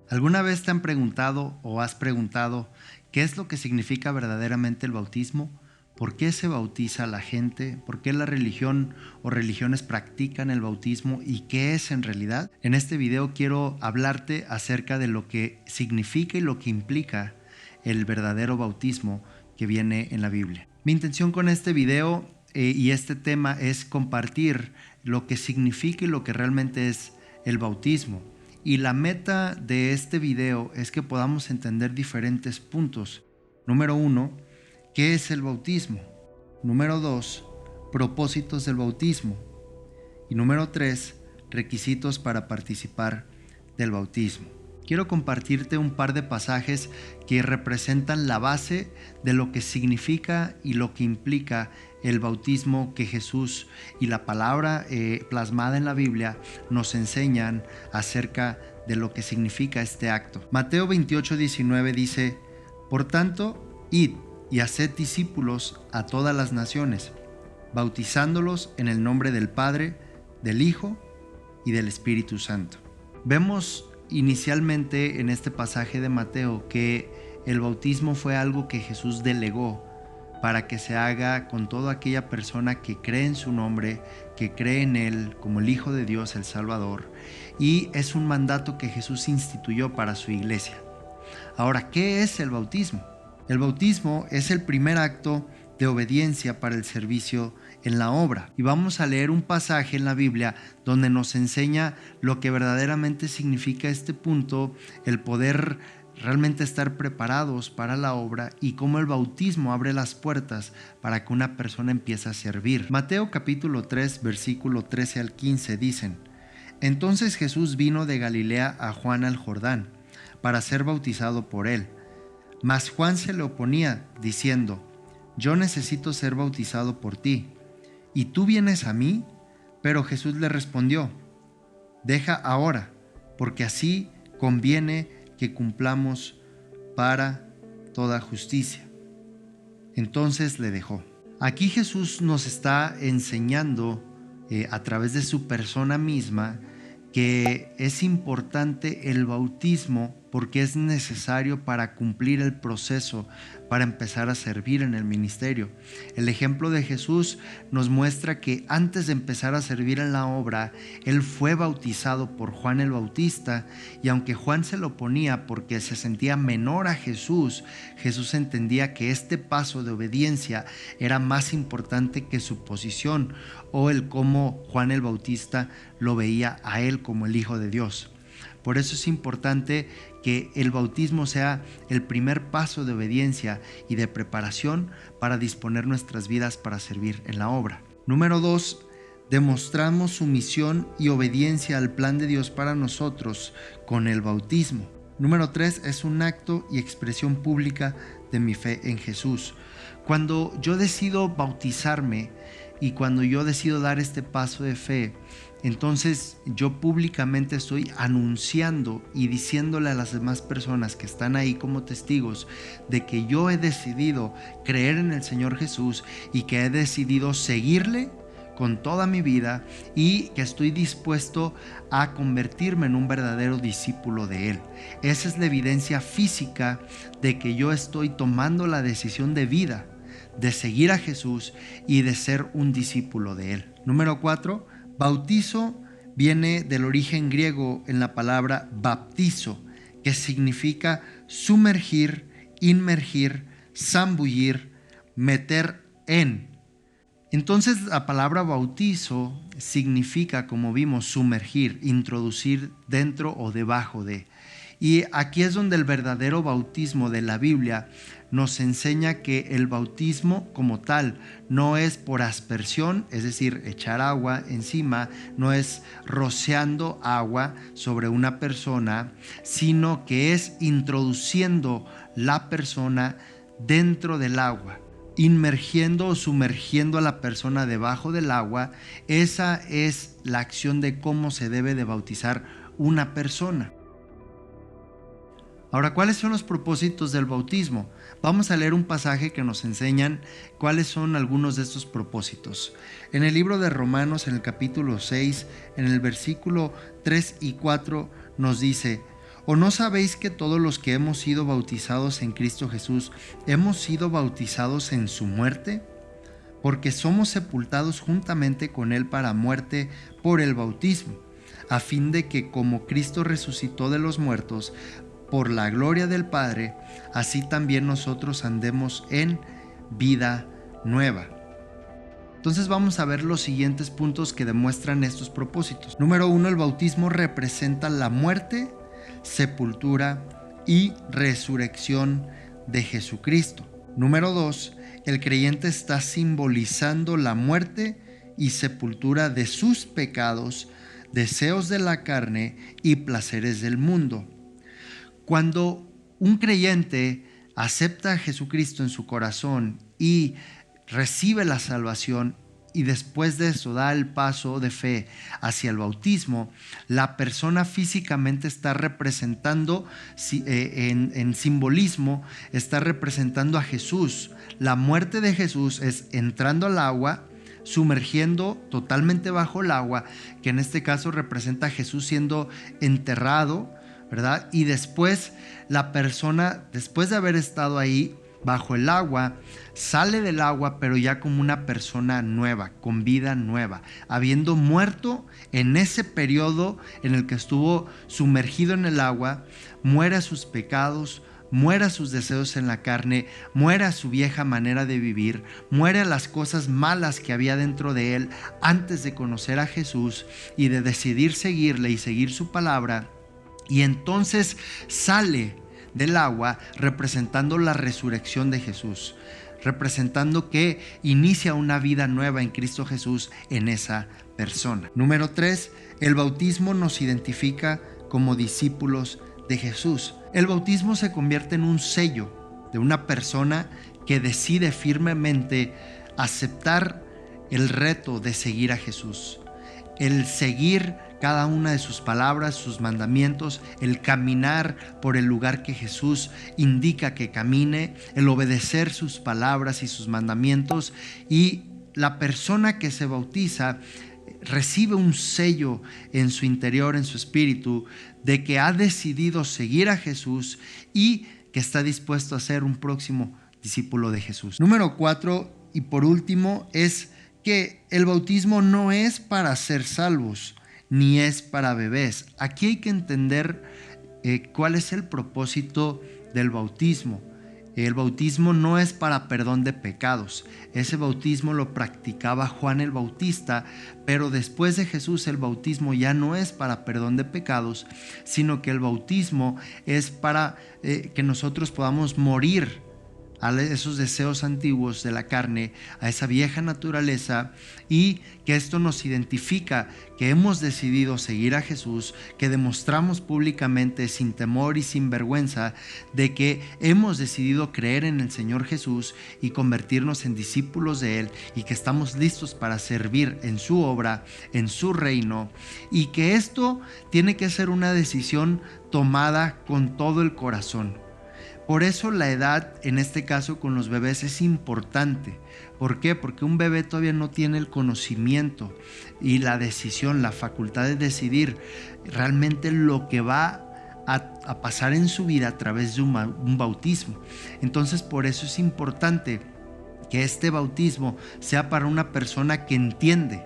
¿Alguna vez te han preguntado o has preguntado qué es lo que significa verdaderamente el bautismo? ¿Por qué se bautiza a la gente? ¿Por qué la religión o religiones practican el bautismo? ¿Y qué es en realidad? En este video quiero hablarte acerca de lo que significa y lo que implica el verdadero bautismo que viene en la Biblia. Mi intención con este video y este tema es compartir lo que significa y lo que realmente es el bautismo. Y la meta de este video es que podamos entender diferentes puntos. Número 1, ¿qué es el bautismo? Número 2, propósitos del bautismo. Y número 3, requisitos para participar del bautismo. Quiero compartirte un par de pasajes que representan la base de lo que significa y lo que implica el bautismo que Jesús y la palabra plasmada en la Biblia nos enseñan acerca de lo que significa este acto. Mateo 28:19 dice: Por tanto, id y haced discípulos a todas las naciones, bautizándolos en el nombre del Padre, del Hijo y del Espíritu Santo. Vemos inicialmente en este pasaje de Mateo que el bautismo fue algo que Jesús delegó para que se haga con toda aquella persona que cree en su nombre, que cree en Él como el Hijo de Dios, el Salvador, y es un mandato que Jesús instituyó para su iglesia. Ahora, ¿qué es el bautismo? El bautismo es el primer acto de obediencia para el servicio en la obra. Y vamos a leer un pasaje en la Biblia donde nos enseña lo que verdaderamente significa este punto, el poder realmente estar preparados para la obra y cómo el bautismo abre las puertas para que una persona empiece a servir. Mateo capítulo 3, versículo 13 al 15 dicen: Entonces Jesús vino de Galilea a Juan al Jordán para ser bautizado por él. Mas Juan se le oponía, diciendo: Yo necesito ser bautizado por ti, ¿y tú vienes a mí? Pero Jesús le respondió: Deja ahora, porque así conviene que cumplamos para toda justicia. Entonces le dejó. Aquí Jesús nos está enseñando a través de su persona misma que es importante el bautismo porque es necesario para cumplir el proceso, para empezar a servir en el ministerio. El ejemplo de Jesús nos muestra que antes de empezar a servir en la obra, Él fue bautizado por Juan el Bautista, y aunque Juan se lo oponía porque se sentía menor a Jesús, Jesús entendía que este paso de obediencia era más importante que su posición o el cómo Juan el Bautista lo veía a Él como el Hijo de Dios. Por eso es importante que el bautismo sea el primer paso de obediencia y de preparación para disponer nuestras vidas para servir en la obra. Número 2, demostramos sumisión y obediencia al plan de Dios para nosotros con el bautismo. Número 3, es un acto y expresión pública de mi fe en Jesús. Cuando yo decido bautizarme y cuando yo decido dar este paso de fe, entonces yo públicamente estoy anunciando y diciéndole a las demás personas que están ahí como testigos de que yo he decidido creer en el Señor Jesús y que he decidido seguirle con toda mi vida y que estoy dispuesto a convertirme en un verdadero discípulo de Él. Esa es la evidencia física de que yo estoy tomando la decisión de vida de seguir a Jesús y de ser un discípulo de Él. Número 4, bautizo viene del origen griego en la palabra baptizo, que significa sumergir, inmergir, zambullir, meter en. Entonces la palabra bautizo significa, como vimos, sumergir, introducir dentro o debajo de. Y aquí es donde el verdadero bautismo de la Biblia nos enseña que el bautismo como tal no es por aspersión, es decir, echar agua encima, no es rociando agua sobre una persona, sino que es introduciendo la persona dentro del agua, inmergiendo o sumergiendo a la persona debajo del agua. Esa es la acción de cómo se debe de bautizar una persona. Ahora, ¿cuáles son los propósitos del bautismo? Vamos a leer un pasaje que nos enseñan cuáles son algunos de estos propósitos. En el libro de Romanos, en el capítulo 6, en el versículo 3 y 4, nos dice: ¿O no sabéis que todos los que hemos sido bautizados en Cristo Jesús hemos sido bautizados en su muerte? Porque somos sepultados juntamente con Él para muerte por el bautismo, a fin de que como Cristo resucitó de los muertos por la gloria del Padre, así también nosotros andemos en vida nueva. Entonces vamos a ver los siguientes puntos que demuestran estos propósitos. Número 1, el bautismo representa la muerte, sepultura y resurrección de Jesucristo. Número 2, el creyente está simbolizando la muerte y sepultura de sus pecados, deseos de la carne y placeres del mundo. Cuando un creyente acepta a Jesucristo en su corazón y recibe la salvación y después de eso da el paso de fe hacia el bautismo, la persona físicamente está representando, en simbolismo, está representando a Jesús. La muerte de Jesús es entrando al agua, sumergiendo totalmente bajo el agua, que en este caso representa a Jesús siendo enterrado, ¿verdad? Y después la persona, después de haber estado ahí bajo el agua, sale del agua, pero ya como una persona nueva, con vida nueva, habiendo muerto en ese periodo en el que estuvo sumergido en el agua, muere a sus pecados, muere a sus deseos en la carne, muere a su vieja manera de vivir, muere a las cosas malas que había dentro de él antes de conocer a Jesús y de decidir seguirle y seguir su palabra, y entonces sale del agua representando la resurrección de Jesús, representando que inicia una vida nueva en Cristo Jesús en esa persona. Número 3, el bautismo nos identifica como discípulos de Jesús. El bautismo se convierte en un sello de una persona que decide firmemente aceptar el reto de seguir a Jesús, el seguir cada una de sus palabras, sus mandamientos, el caminar por el lugar que Jesús indica que camine, el obedecer sus palabras y sus mandamientos. Y la persona que se bautiza recibe un sello en su interior, en su espíritu, de que ha decidido seguir a Jesús y que está dispuesto a ser un próximo discípulo de Jesús. Número 4, y por último, es que el bautismo no es para ser salvos, ni es para bebés. Aquí hay que entender cuál es el propósito del bautismo. El bautismo no es para perdón de pecados. Ese bautismo lo practicaba Juan el Bautista, pero después de Jesús el bautismo ya no es para perdón de pecados, sino que el bautismo es para que nosotros podamos morir a esos deseos antiguos de la carne, a esa vieja naturaleza, y que esto nos identifica que hemos decidido seguir a Jesús, que demostramos públicamente sin temor y sin vergüenza de que hemos decidido creer en el Señor Jesús y convertirnos en discípulos de Él, y que estamos listos para servir en su obra, en su reino, y que esto tiene que ser una decisión tomada con todo el corazón. Por eso la edad, en este caso con los bebés, es importante. ¿Por qué? Porque un bebé todavía no tiene el conocimiento y la decisión, la facultad de decidir realmente lo que va a pasar en su vida a través de un bautismo. Entonces, por eso es importante que este bautismo sea para una persona que entiende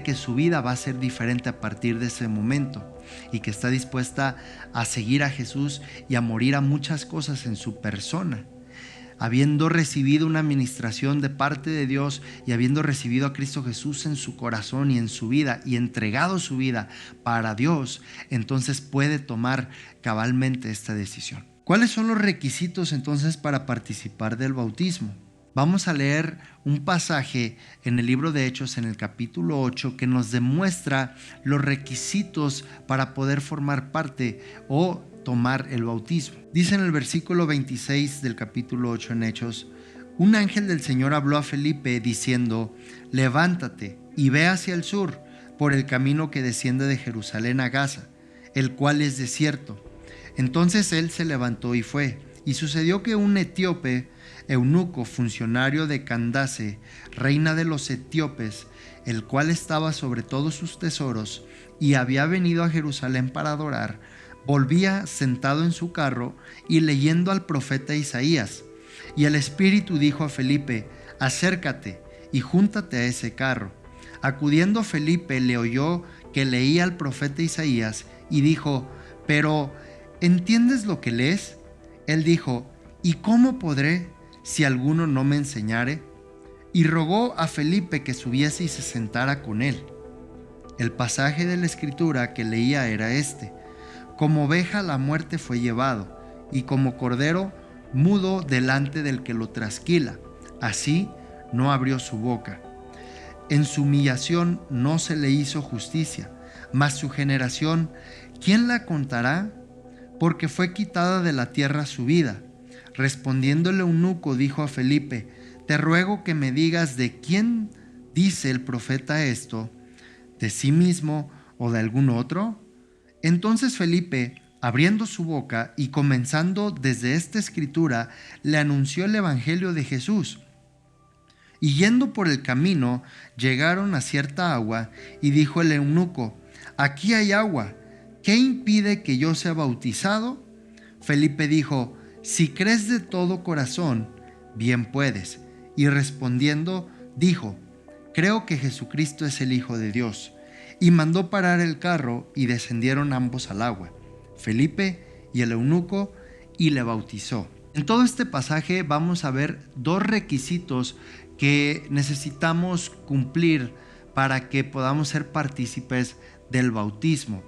que su vida va a ser diferente a partir de ese momento, y que está dispuesta a seguir a Jesús y a morir a muchas cosas en su persona. Habiendo recibido una administración de parte de Dios y habiendo recibido a Cristo Jesús en su corazón y en su vida y entregado su vida para Dios, entonces puede tomar cabalmente esta decisión. ¿Cuáles son los requisitos entonces para participar del bautismo? Vamos a leer un pasaje en el libro de Hechos, en el capítulo 8, que nos demuestra los requisitos para poder formar parte o tomar el bautismo. Dice en el versículo 26 del capítulo 8 en Hechos: un ángel del Señor habló a Felipe diciendo: levántate y ve hacia el sur por el camino que desciende de Jerusalén a Gaza, el cual es desierto. Entonces él se levantó y fue. Y sucedió que un etíope, eunuco, funcionario de Candace, reina de los etíopes, el cual estaba sobre todos sus tesoros y había venido a Jerusalén para adorar, volvía sentado en su carro y leyendo al profeta Isaías. Y el Espíritu dijo a Felipe: acércate y júntate a ese carro. Acudiendo Felipe, le oyó que leía al profeta Isaías y dijo: pero ¿entiendes lo que lees? Él dijo: ¿y cómo podré si alguno no me enseñare? Y rogó a Felipe que subiese y se sentara con él. El pasaje de la Escritura que leía era este: como oveja a la muerte fue llevado, y como cordero mudo delante del que lo trasquila, así no abrió su boca. En su humillación no se le hizo justicia, mas su generación, ¿quién la contará? Porque fue quitada de la tierra su vida. Respondiendo el eunuco dijo a Felipe: te ruego que me digas de quién dice el profeta esto, ¿de sí mismo o de algún otro? Entonces Felipe, abriendo su boca y comenzando desde esta escritura, le anunció el evangelio de Jesús. Y yendo por el camino, llegaron a cierta agua, y dijo el eunuco: aquí hay agua, ¿qué impide que yo sea bautizado? Felipe dijo: si crees de todo corazón, bien puedes. Y respondiendo, dijo: creo que Jesucristo es el Hijo de Dios. Y mandó parar el carro, y descendieron ambos al agua, Felipe y el eunuco, y le bautizó. En todo este pasaje vamos a ver dos requisitos que necesitamos cumplir para que podamos ser partícipes del bautismo.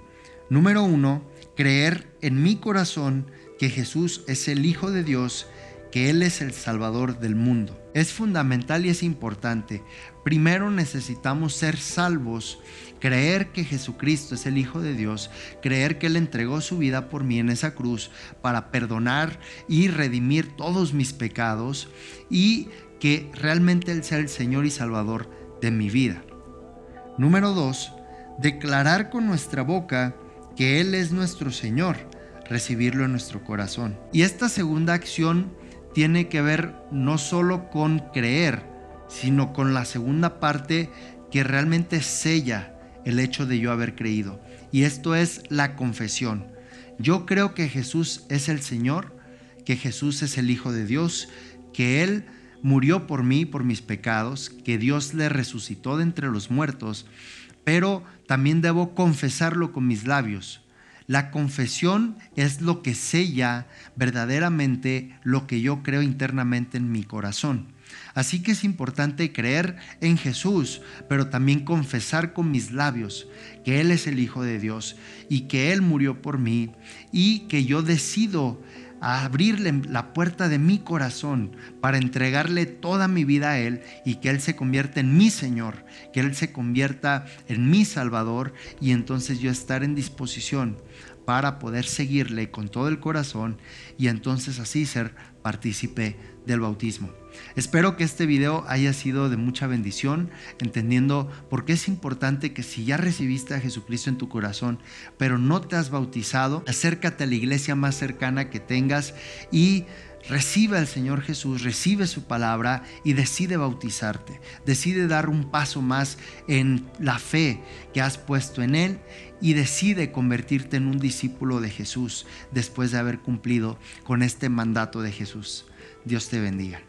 Número 1, creer en mi corazón que Jesús es el Hijo de Dios, que Él es el Salvador del mundo. Es fundamental y es importante. Primero necesitamos ser salvos, creer que Jesucristo es el Hijo de Dios, creer que Él entregó su vida por mí en esa cruz para perdonar y redimir todos mis pecados, y que realmente Él sea el Señor y Salvador de mi vida. Número 2, declarar con nuestra boca que Él es nuestro Señor, recibirlo en nuestro corazón. Y esta segunda acción tiene que ver no solo con creer, sino con la segunda parte que realmente sella el hecho de yo haber creído. Y esto es la confesión. Yo creo que Jesús es el Señor, que Jesús es el Hijo de Dios, que Él murió por mí, por mis pecados, que Dios le resucitó de entre los muertos, pero también debo confesarlo con mis labios. La confesión es lo que sella verdaderamente lo que yo creo internamente en mi corazón. Así que es importante creer en Jesús, pero también confesar con mis labios que Él es el Hijo de Dios y que Él murió por mí, y que yo decido abrirle la puerta de mi corazón para entregarle toda mi vida a Él, y que Él se convierta en mi Señor, que Él se convierta en mi Salvador, y entonces yo estar en disposición para poder seguirle con todo el corazón, y entonces así ser partícipe del bautismo. Espero que este video haya sido de mucha bendición, entendiendo por qué es importante que si ya recibiste a Jesucristo en tu corazón, pero no te has bautizado, acércate a la iglesia más cercana que tengas y recibe al Señor Jesús, recibe su palabra y decide bautizarte. Decide dar un paso más en la fe que has puesto en Él, y decide convertirte en un discípulo de Jesús después de haber cumplido con este mandato de Jesús. Dios te bendiga.